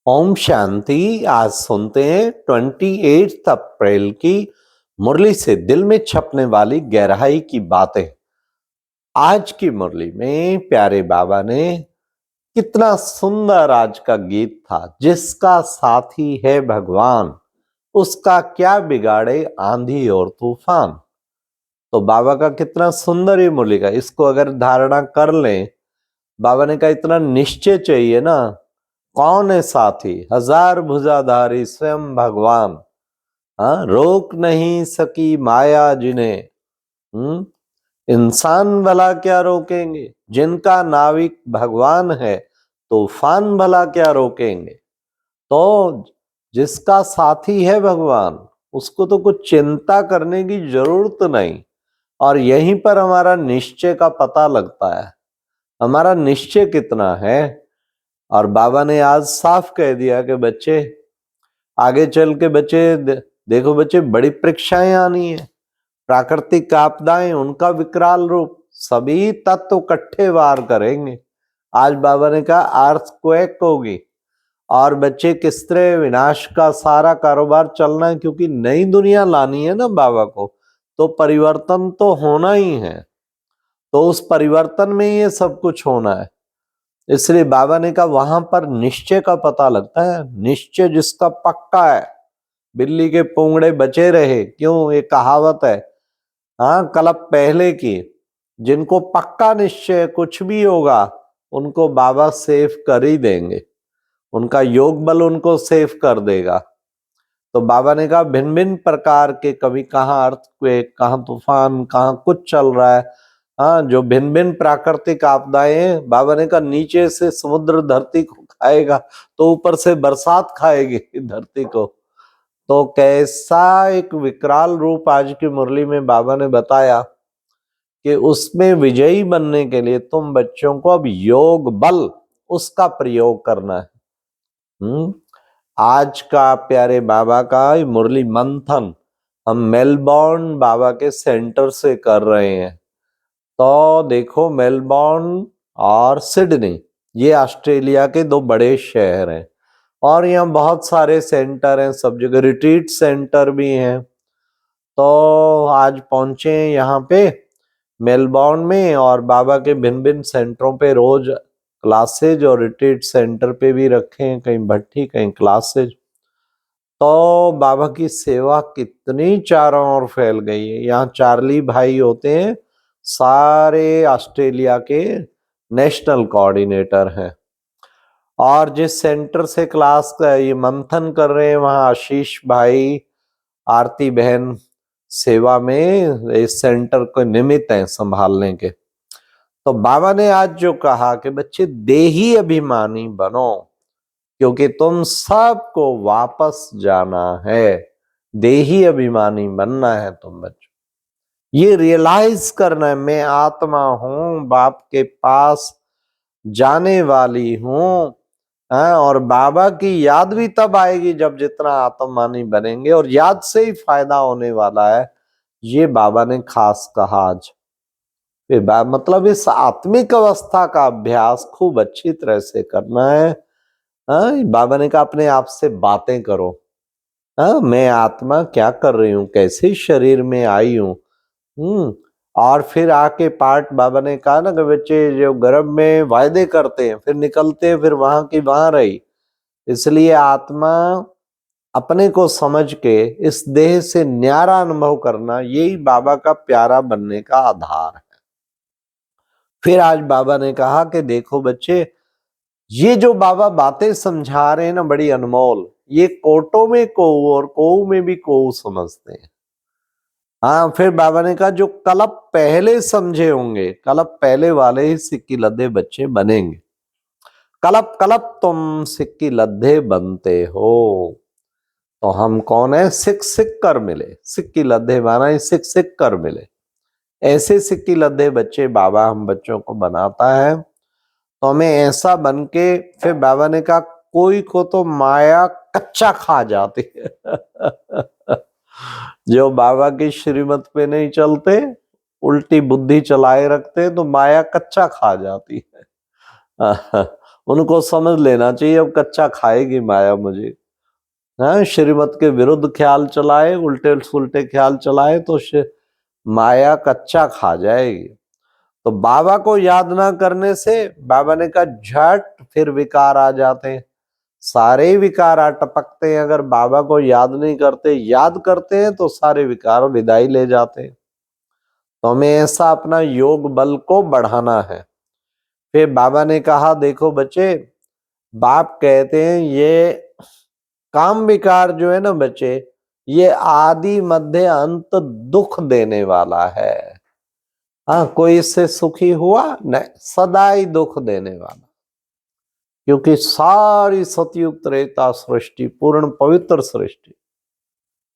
ओम शांति। आज सुनते हैं 28 अप्रैल की मुरली से दिल में छपने वाली गहराई की बातें। आज की मुरली में प्यारे बाबा ने कितना सुंदर आज का गीत था। जिसका साथी है भगवान, उसका क्या बिगाड़े आंधी और तूफान। तो बाबा का कितना सुंदर ये मुरली का, इसको अगर धारणा कर लें। बाबा ने कहा इतना निश्चय चाहिए ना। कौन है साथी? हजार भुजाधारी स्वयं भगवान। हाँ, रोक नहीं सकी माया जिन्हें। इंसान भला क्या रोकेंगे, जिनका नाविक भगवान है तूफान भला क्या रोकेंगे। तो जिसका साथी है भगवान, उसको तो कुछ चिंता करने की जरूरत नहीं। और यहीं पर हमारा निश्चय का पता लगता है, हमारा निश्चय कितना है। और बाबा ने आज साफ कह दिया कि बच्चे आगे चल के देखो बच्चे, बड़ी परीक्षाएं आनी है। प्राकृतिक आपदाएं, उनका विकराल रूप, सभी तत्व इकट्ठे वार करेंगे। आज बाबा ने कहा अर्थक्वेक होगी। और बच्चे किस तरह विनाश का सारा कारोबार चलना है, क्योंकि नई दुनिया लानी है ना बाबा को, तो परिवर्तन तो होना ही है। तो उस परिवर्तन में ये सब कुछ होना है। इसलिए बाबा ने कहा वहां पर निश्चय का पता लगता है। निश्चय जिसका पक्का है, बिल्ली के पूंगड़े बचे रहे। क्यों? ये कहावत है, हाँ, कलप पहले की। जिनको पक्का निश्चय कुछ भी होगा, उनको बाबा सेफ कर ही देंगे। उनका योग बल उनको सेफ कर देगा। तो बाबा ने कहा भिन्न भिन्न प्रकार के, कभी कहाँ अर्थक्वेक, कहाँ तूफान, कहाँ कुछ चल रहा है। हाँ, जो भिन्न भिन्न प्राकृतिक आपदाएं हैं, बाबा ने कहा नीचे से समुद्र धरती को खाएगा तो ऊपर से बरसात खाएगी धरती को। तो कैसा एक विकराल रूप आज की मुरली में बाबा ने बताया कि उसमें विजयी बनने के लिए तुम बच्चों को अब योग बल उसका प्रयोग करना है। आज का प्यारे बाबा का मुरली मंथन हम मेलबॉर्न बाबा के सेंटर से कर रहे हैं। तो देखो, मेलबॉर्न और सिडनी ये ऑस्ट्रेलिया के दो बड़े शहर हैं। और यहाँ बहुत सारे सेंटर हैं, सब जगह रिट्रीट सेंटर भी हैं। तो आज पहुंचे यहाँ पे मेलबॉर्न में, और बाबा के भिन्न भिन्न सेंटरों पे रोज क्लासेज, और रिट्रीट सेंटर पे भी रखे हैं, कहीं भट्ठी कहीं क्लासेज। तो बाबा की सेवा कितनी चारों ओर फैल गई है। यहाँ चार्ली भाई होते हैं, सारे ऑस्ट्रेलिया के नेशनल कोऑर्डिनेटर हैं। और जिस सेंटर से क्लास का ये मंथन कर रहे हैं, वहाँ आशीष भाई, आरती बहन सेवा में इस सेंटर को निमित्त हैं संभालने के। तो बाबा ने आज जो कहा कि बच्चे देही अभिमानी बनो, क्योंकि तुम सबको वापस जाना है। देही अभिमानी बनना है तुम बच्चों। ये रियलाइज करना है, मैं आत्मा हूं, बाप के पास जाने वाली हूं। और बाबा की याद भी तब आएगी जब जितना आत्ममानी बनेंगे, और याद से ही फायदा होने वाला है। ये बाबा ने खास कहा आज। मतलब इस आत्मिक अवस्था का अभ्यास खूब अच्छी तरह से करना है। बाबा ने कहा अपने आप से बातें करो। मैं आत्मा क्या कर रही हूँ, कैसे शरीर में आई हूँ। और फिर आके पाठ बाबा ने कहा ना कि बच्चे जो गर्भ में वायदे करते हैं, फिर निकलते हैं, फिर वहां की वहां रही। इसलिए आत्मा अपने को समझ के इस देह से न्यारा अनुभव करना, यही बाबा का प्यारा बनने का आधार है। फिर आज बाबा ने कहा कि देखो बच्चे, ये जो बाबा बातें समझा रहे हैं ना, बड़ी अनमोल। ये कोटों में कोऊ और कोऊ में भी कोऊ समझते हैं। हाँ, फिर बाबा ने कहा जो कलप पहले समझे होंगे, कलप पहले वाले ही सिक्की लद्दे बच्चे बनेंगे। कलप कलप तुम सिक्की लद्दे बनते हो। तो हम कौन है? सिक सिक कर मिले। सिक्की लद्दे माना ही सिक सिक कर मिले। ऐसे सिक्की लद्दे बच्चे बाबा हम बच्चों को बनाता है। तो हमें ऐसा बन के, फिर बाबा ने कहा कोई को तो माया कच्चा खा जाती है जो बाबा की श्रीमत पे नहीं चलते, उल्टी बुद्धि चलाए रखते, तो माया कच्चा खा जाती है उनको समझ लेना चाहिए अब कच्चा खाएगी माया मुझे। हाँ, श्रीमत के विरुद्ध ख्याल चलाए, उल्टे सुलटे ख्याल चलाए तो माया कच्चा खा जाएगी। तो बाबा को याद ना करने से बाबा ने कहा झट फिर विकार आ जाते हैं, सारे ही विकार आ टपकते हैं। अगर बाबा को याद नहीं करते, याद करते हैं तो सारे विकार विदाई ले जाते हैं। तो हमें ऐसा अपना योग बल को बढ़ाना है। फिर बाबा ने कहा देखो बच्चे, बाप कहते हैं ये काम विकार जो है ना बच्चे, ये आदि मध्य अंत दुख देने वाला है। हाँ, कोई इससे सुखी हुआ नहीं, सदा ही दुख देने वाला। क्योंकि सारी सतयुग त्रेता सृष्टि पूर्ण पवित्र सृष्टि,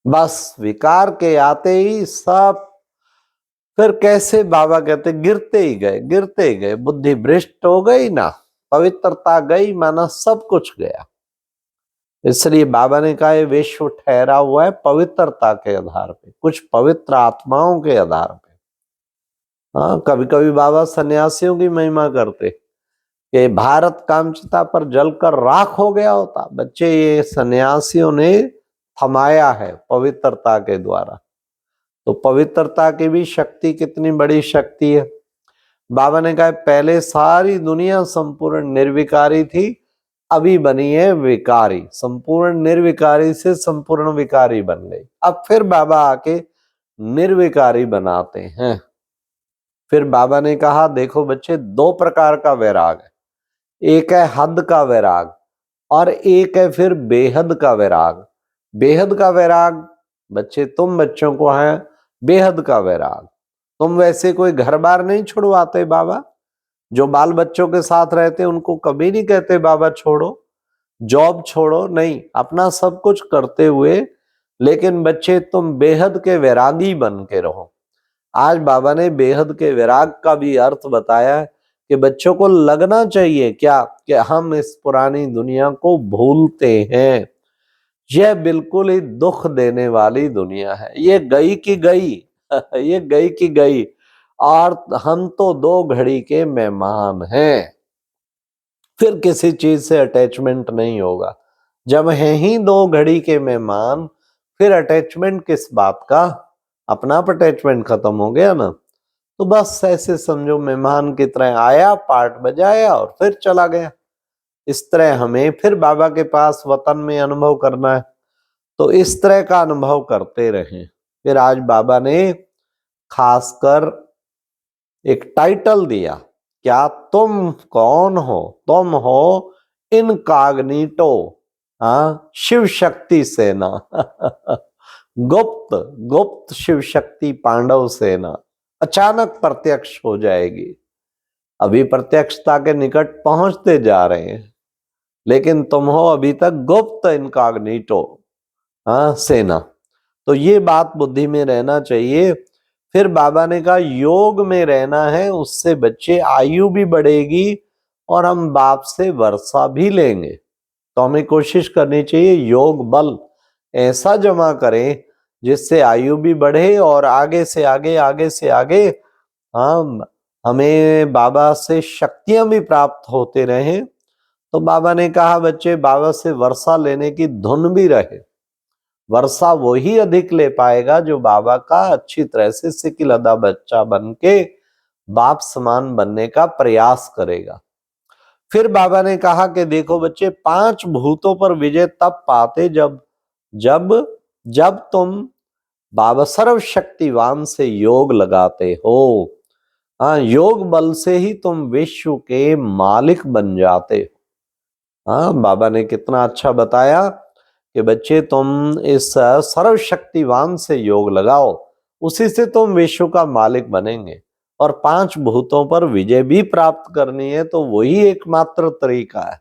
बस विकार के आते ही सब फिर कैसे बाबा कहते गिरते ही गए, गिरते ही गए। बुद्धि भ्रष्ट हो गई ना, पवित्रता गई, माना सब कुछ गया। इसलिए बाबा ने कहा ये विश्व ठहरा हुआ है पवित्रता के आधार पे, कुछ पवित्र आत्माओं के आधार पे। हाँ, कभी कभी बाबा सन्यासियों की महिमा करते कि भारत कामचिता पर जलकर राख हो गया होता। बच्चे, ये सन्यासियों ने थमाया है पवित्रता के द्वारा। तो पवित्रता की भी शक्ति कितनी बड़ी शक्ति है। बाबा ने कहा पहले सारी दुनिया संपूर्ण निर्विकारी थी, अभी बनी है विकारी। संपूर्ण निर्विकारी से संपूर्ण विकारी बन गई। अब फिर बाबा आके निर्विकारी बनाते हैं। फिर बाबा ने कहा देखो बच्चे, दो प्रकार का वैराग है, एक है हद का वैराग और एक है फिर बेहद का वैराग। बेहद का वैराग बच्चे तुम बच्चों को है, बेहद का वैराग। तुम वैसे कोई घर बार नहीं छुड़वाते बाबा, जो बाल बच्चों के साथ रहते उनको कभी नहीं कहते बाबा छोड़ो, जॉब छोड़ो, नहीं, अपना सब कुछ करते हुए। लेकिन बच्चे तुम बेहद के वैरागी बन के रहो। आज बाबा ने बेहद के वैराग का भी अर्थ बताया कि बच्चों को लगना चाहिए क्या कि हम इस पुरानी दुनिया को भूलते हैं। यह बिल्कुल ही दुख देने वाली दुनिया है, ये गई की गई ये गई की गई, और हम तो दो घड़ी के मेहमान हैं। फिर किसी चीज से अटैचमेंट नहीं होगा। जब हैं ही दो घड़ी के मेहमान, फिर अटैचमेंट किस बात का, अपना अटैचमेंट खत्म हो गया ना। तो बस ऐसे समझो मेहमान की तरह आया, पार्ट बजाया और फिर चला गया। इस तरह हमें फिर बाबा के पास वतन में अनुभव करना है, तो इस तरह का अनुभव करते रहें। फिर आज बाबा ने खासकर एक टाइटल दिया, क्या तुम कौन हो? तुम हो इनकॉग्निटो, हाँ, शिव शक्ति सेना गुप्त गुप्त शिव शक्ति पांडव सेना अचानक प्रत्यक्ष हो जाएगी। अभी प्रत्यक्षता के निकट पहुंचते जा रहे हैं, लेकिन तुम हो अभी तक गुप्त इनकॉग्निटो, हाँ, सेना। तो ये बात बुद्धि में रहना चाहिए। फिर बाबा ने कहा योग में रहना है, उससे बच्चे आयु भी बढ़ेगी और हम बाप से वर्षा भी लेंगे। तो हमें कोशिश करनी चाहिए योग बल ऐसा जमा करें जिससे आयु भी बढ़े और आगे से आगे, आगे से आगे हम हमें बाबा से शक्तियां भी प्राप्त होते रहें। तो बाबा ने कहा बच्चे, बाबा से वर्षा लेने की धुन भी रहे। वर्षा वही अधिक ले पाएगा जो बाबा का अच्छी तरह से सिकिल अदा बच्चा बन के बाप समान बनने का प्रयास करेगा। फिर बाबा ने कहा कि देखो बच्चे, 5 भूतों पर विजय तब पाते जब जब जब तुम बाबा सर्वशक्तिवान से योग लगाते हो। हाँ, योग बल से ही तुम विश्व के मालिक बन जाते हो। हाँ, बाबा ने कितना अच्छा बताया कि बच्चे तुम इस सर्वशक्तिवान से योग लगाओ, उसी से तुम विश्व का मालिक बनेंगे। और 5 भूतों पर विजय भी प्राप्त करनी है, तो वही एकमात्र तरीका है।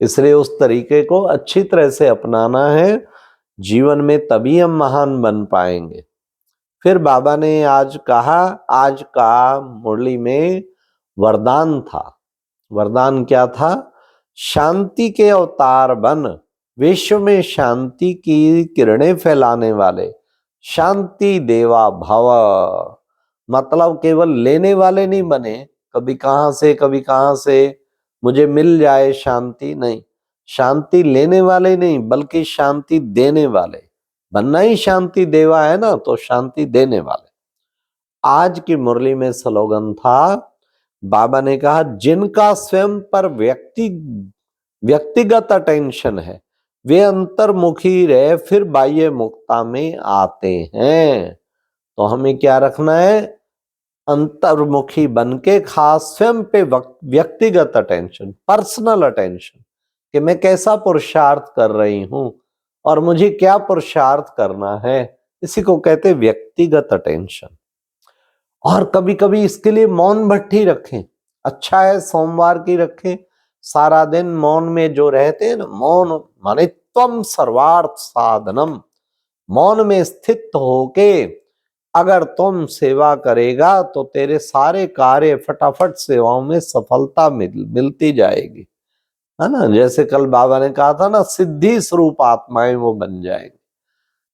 इसलिए उस तरीके को अच्छी तरह से अपनाना है, जीवन में तभी हम महान बन पाएंगे। फिर बाबा ने आज कहा, आज का मुरली में वरदान था। वरदान क्या था? शांति के अवतार बन, विश्व में शांति की किरणें फैलाने वाले शांति देवा भव। मतलब केवल लेने वाले नहीं बने, कभी कहां से कभी कहां से, मुझे मिल जाए शांति, नहीं, शांति लेने वाले नहीं बल्कि शांति देने वाले बनना ही शांति देवा है ना, तो शांति देने वाले। आज की मुरली में स्लोगन था, बाबा ने कहा जिनका स्वयं पर व्यक्तिगत अटेंशन है वे अंतर्मुखी रहे फिर बाह्य मुक्ता में आते हैं। तो हमें क्या रखना है, अंतर्मुखी बनके खास स्वयं पे व्यक्तिगत अटेंशन, पर्सनल अटेंशन, कि मैं कैसा पुरुषार्थ कर रही हूं और मुझे क्या पुरुषार्थ करना है, इसी को कहते व्यक्तिगत अटेंशन। और कभी कभी इसके लिए मौन भट्टी रखें, अच्छा है सोमवार की रखें, सारा दिन मौन में जो रहते हैं ना, मौन माने त्वम सर्वार्थ साधनम, मौन में स्थित होके अगर तुम सेवा करेगा तो तेरे सारे कार्य फटाफट सेवाओं में सफलता मिलती जाएगी, है ना। जैसे कल बाबा ने कहा था ना, सिद्धि स्वरूप आत्माएं वो बन जाएगी।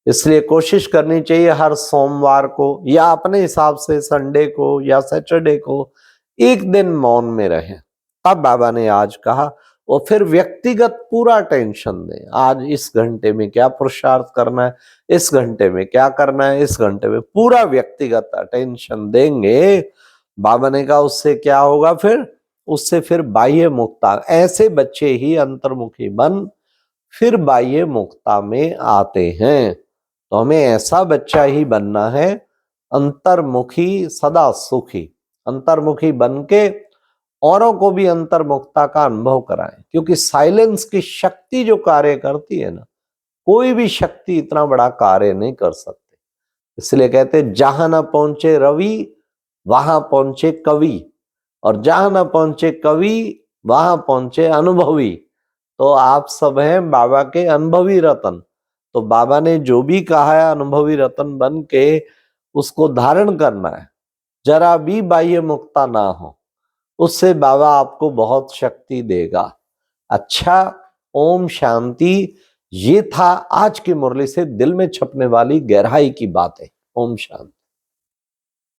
इसलिए कोशिश करनी चाहिए हर सोमवार को या अपने हिसाब से संडे को या सैटरडे को एक दिन मौन में रहे। तब बाबा ने आज कहा वो फिर व्यक्तिगत पूरा टेंशन दें, आज इस घंटे में क्या पुरुषार्थ करना है, इस घंटे में क्या करना है, इस घंटे में पूरा व्यक्तिगत अटेंशन देंगे। बाबा ने कहा उससे क्या होगा, फिर उससे फिर बाह्य मुक्ता, ऐसे बच्चे ही अंतर्मुखी बन फिर बाह्य मुक्ता में आते हैं। तो हमें ऐसा बच्चा ही बनना है, अंतर्मुखी सदा सुखी, अंतर्मुखी बन के औरों को भी अंतर्मुखता का अनुभव कराएं। क्योंकि साइलेंस की शक्ति जो कार्य करती है ना, कोई भी शक्ति इतना बड़ा कार्य नहीं कर सकती। इसलिए कहते जहां ना पहुंचे रवि वहां पहुंचे कवि, और जहां ना पहुंचे कवि वहां पहुंचे अनुभवी। तो आप सब हैं बाबा के अनुभवी रतन। तो बाबा ने जो भी कहा है अनुभवी रतन बन के उसको धारण करना है, जरा भी बाह्य मुक्ता ना हो, उससे बाबा आपको बहुत शक्ति देगा। अच्छा, ओम शांति। ये था आज की मुरली से दिल में छपने वाली गहराई की बातें। ओम शांति।